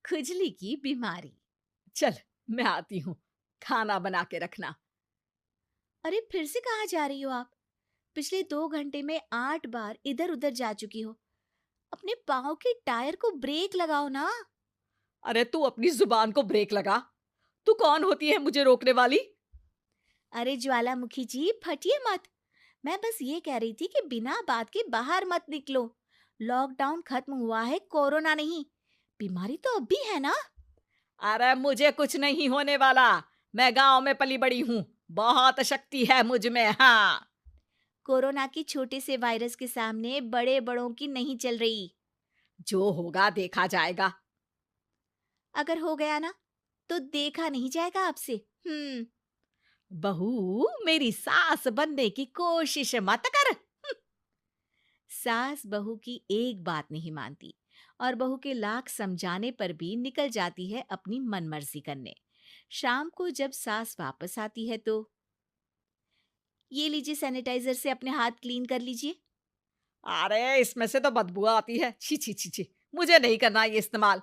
खुजली की बीमारी। चल, मैं आती हूँ। खाना बना के रखना। अरे फिर से कहाँ जा रही हो आप? पिछले 2 घंटे में 8 बार इधर उधर जा चुकी हो। अपने पाँव के टायर को ब्रेक लगाओ ना। अरे तू अपनी जुबान को ब्रेक लगा। तू कौन होती है मुझे रोकने वाली? अरे ज्वालामुखी जी, फटिए मत। मैं बस ये कह रही थी कि बिना बात के बाहर मत निकलो। लॉकडाउन खत्म हुआ है, कोरोना नहीं। बीमारी तो अब भी है ना। अरे मुझे कुछ नहीं होने वाला। मैं गांव में पली बड़ी हूँ। बहुत शक्ति है मुझ में। हाँ। कोरोना की छोटे से वायरस के सामने बड़े बड़ों की नहीं चल रही। जो होगा देखा जाएगा। अगर हो गया ना, तो देखा नहीं जाएगा आपसे। बहू, मेरी सास बनने की कोशिश मत कर। सास बहू की एक बात नहीं मानती और बहू के लाख समझाने पर भी निकल जाती है अपनी मनमर्जी करने। शाम को जब सास वापस आती है तो, ये लीजिए सैनिटाइजर से अपने हाथ क्लीन कर लीजिए। अरे इसमें से तो बदबू आती है। छी छी छी छी। मुझे नहीं करना ये इस्तेमाल।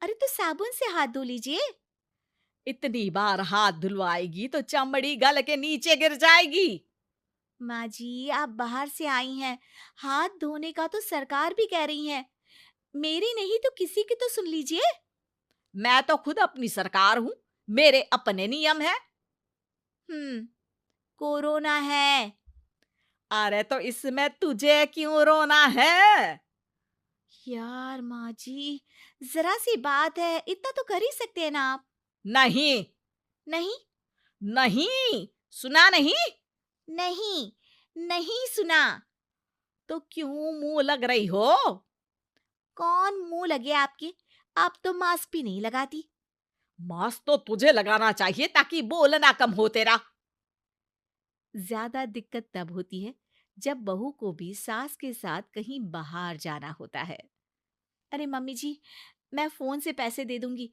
अरे तो साबुन से हाथ धो लीजिए। इतनी बार हाथ धुलवाएगी तो चमड़ी गल के नीचे गिर जाएगी। माँ जी, आप बाहर से आई हैं, हाथ धोने का तो सरकार भी कह रही है। मेरी नहीं तो किसी की तो सुन लीजिए। मैं तो खुद अपनी सरकार हूँ। मेरे अपने नियम है। हम्म कोरोना है। अरे तो इसमें तुझे क्यों रोना है? यार माँ जी, जरा सी बात है, इतना तो कर ही सकते हैं ना आप। नहीं। नहीं। नहीं। सुना नहीं? नहीं। नहीं सुना। तो क्यों मुंह लग रही हो? कौन मुंह लगे आपके? आप तो मास्क भी नहीं लगाती। मास्क तो तुझे लगाना चाहिए ताकि बोलना कम हो तेरा। ज्यादा दिक्कत तब होती है जब बहू को भी सास के साथ कहीं बाहर जाना होता है। अरे मम्मी जी, मैं फोन से पैसे दे दूंगी,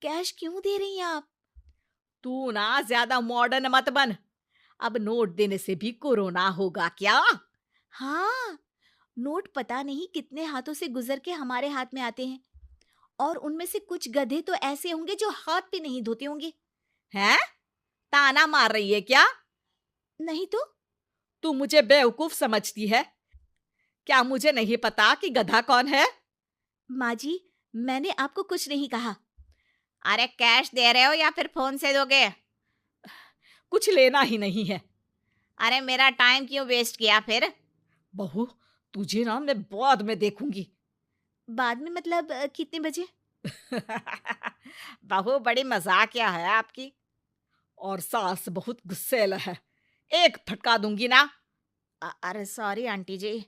कैश क्यों दे रही हैं आप? तू ना ज्यादा मॉडर्न मत बन। अब नोट देने से भी कोरोना होगा क्या? हाँ, नोट पता नहीं कितने हाथों से गुजर के हमारे हाथ में आते हैं, और उनमें से कुछ गधे तो ऐसे होंगे जो हाथ भी नहीं धोते होंगे। हैं? ताना मार रही है क्या? नहीं तो। तू मुझे बेवकूफ समझती है? क्या मुझे नहीं पता कि गधा कौन है? माँ जी, मैंने आपको कुछ नहीं कहा। अरे कैश दे रहे हो या फिर फोन से दोगे? कुछ लेना ही नहीं है। अरे मेरा टाइम क्यों वेस्ट किया फिर? बहू, तुझे ना मैं बाद में देखूंगी। बाद में मतलब कितने बजे? बहू बड़ी मजाकिया है आपकी। और सास बहुत गुस्सैल है। एक फटका दूंगी ना। अरे सॉरी आंटी जी।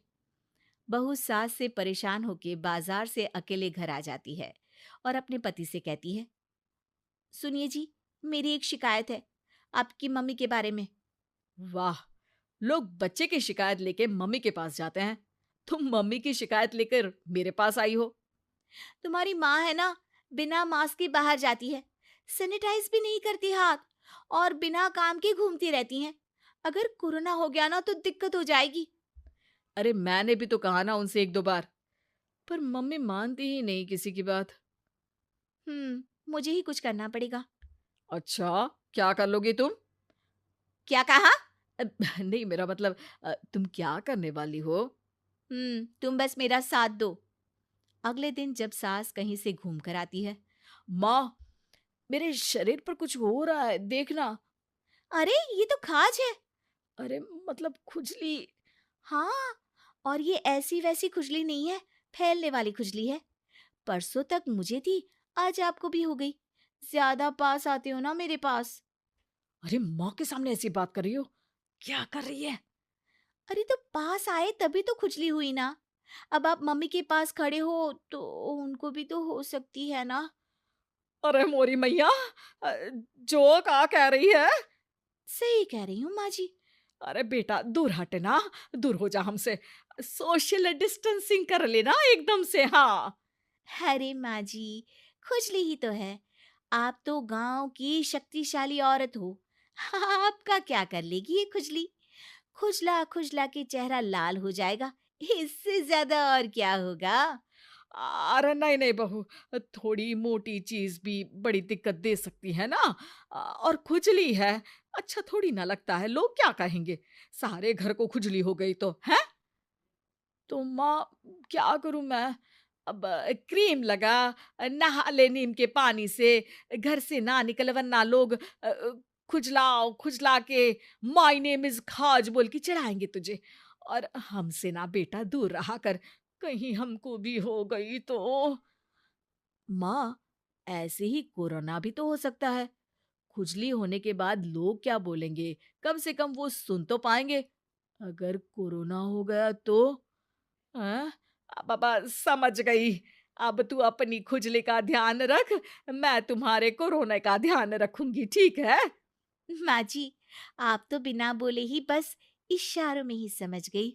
बहू सास से परेशान होके बाजार से अकेले घर आ जाती है और अपने पति से कहती है, सुनिए जी, मेरी एक शिकायत है आपकी मम्मी के बारे में। वाह, लोग बच्चे की शिकायत लेके मम्मी के पास जाते हैं। तुम मम्मी की शिकायत लेकर मेरे पास आई हो। तुम्हारी माँ है ना, बिना मास्क के बाहर जाती है, सैनिटाइज भी नहीं करती हाथ, और बिना काम के घूमती रहती हैं। अगर कोरोना हो गया ना तो दिक्कत हो जाएगी। अरे मैंने भी तो कहा ना उनसे एक दो बार, पर मम्मी मानती ही नहीं किसी की बात। मुझे ही कुछ करना पड़ेगा। अच्छा, क्या कर लोगी तुम? क्या कहा? अ, नहीं, मेरा मतलब तुम क्या करने वाली हो? तुम बस मेरा साथ दो। अगले दिन जब सास कहीं से घूम कर आती है, माँ, मेरे शरीर पर कुछ हो रहा है, देखना। अरे ये तो खाज है। अरे मतलब खुजली। हाँ, और ये ऐसी वैसी खुजली नहीं है, फैलने वाली खुजली है। परसों तक मुझे थी, आज आपको भी हो गई। ज्यादा पास आते हो ना मेरे पास। अरे माँ के सामने ऐसी बात कर रही हो? क्या कर रही है? अरे तो पास आए तभी तो खुजली हुई ना। अब आप मम्मी के पास खड़े हो तो उनको भी तो हो सकती है ना। अरे मोरी मैया, अ, जो का कह रही है? सही कह रही हूँ माँ जी। अरे बेटा, दूर हट ना। दूर हो जा हमसे। सोशल डिस्टेंसिंग कर लेना एकदम से। हाँ। अरे माँ जी, खुजली ही तो है। आप तो गांव की शक्तिशाली औरत हो। आपका क्या कर लेगी ये खुजली? खुजला खुजला के चेहरा लाल हो जाएगा, इससे ज्यादा और क्या होगा? अरे नहीं नहीं बहू, थोड़ी मोटी चीज भी बड़ी दिक्कत दे सकती है ना। और खुजली है, अच्छा थोड़ी ना लगता है, लोग क्या कहेंगे, सारे घर को खुजली हो गई तो है। तो माँ, क्या करूं मैं? अब क्रीम लगा, नहा ले नीम के पानी से, घर से ना निकल वरना लोग खुजलाओ खुजला के माय नेम इज खाज बोल के चिढ़ाएंगे तुझे। और हमसे ना बेटा दूर रहा कर, कहीं हमको भी हो गई तो। माँ, ऐसे ही कोरोना भी तो हो सकता है। खुजली होने के बाद लोग क्या बोलेंगे? कम से कम वो सुन तो पाएंगे। अगर कोरोना हो गया तो? हाँ, बाबा समझ गई। अब तू अपनी खुजली का ध्यान रख, मैं तुम्हारे कोरोना का ध्यान रखूंगी, ठीक है। माँ जी, आप तो बिना बोले ही बस इशारों में ही समझ गई।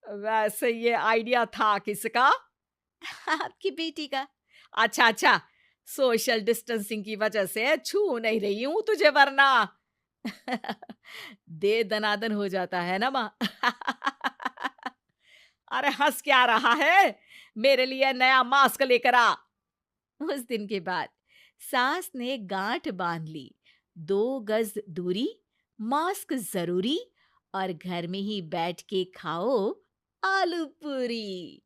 वैसे ये आइडिया था किसका? आपकी बेटी का। अच्छा अच्छा, सोशल डिस्टेंसिंग की वजह से छू नहीं रही हूं तुझे वरना। दे दनादन हो जाता है ना माँ। अरे हंस क्या रहा है, मेरे लिए नया मास्क लेकर आ। उस दिन के बाद सास ने गांठ बांध ली। 2 गज दूरी, मास्क जरूरी, और घर में ही बैठ के खाओ आलू पूरी।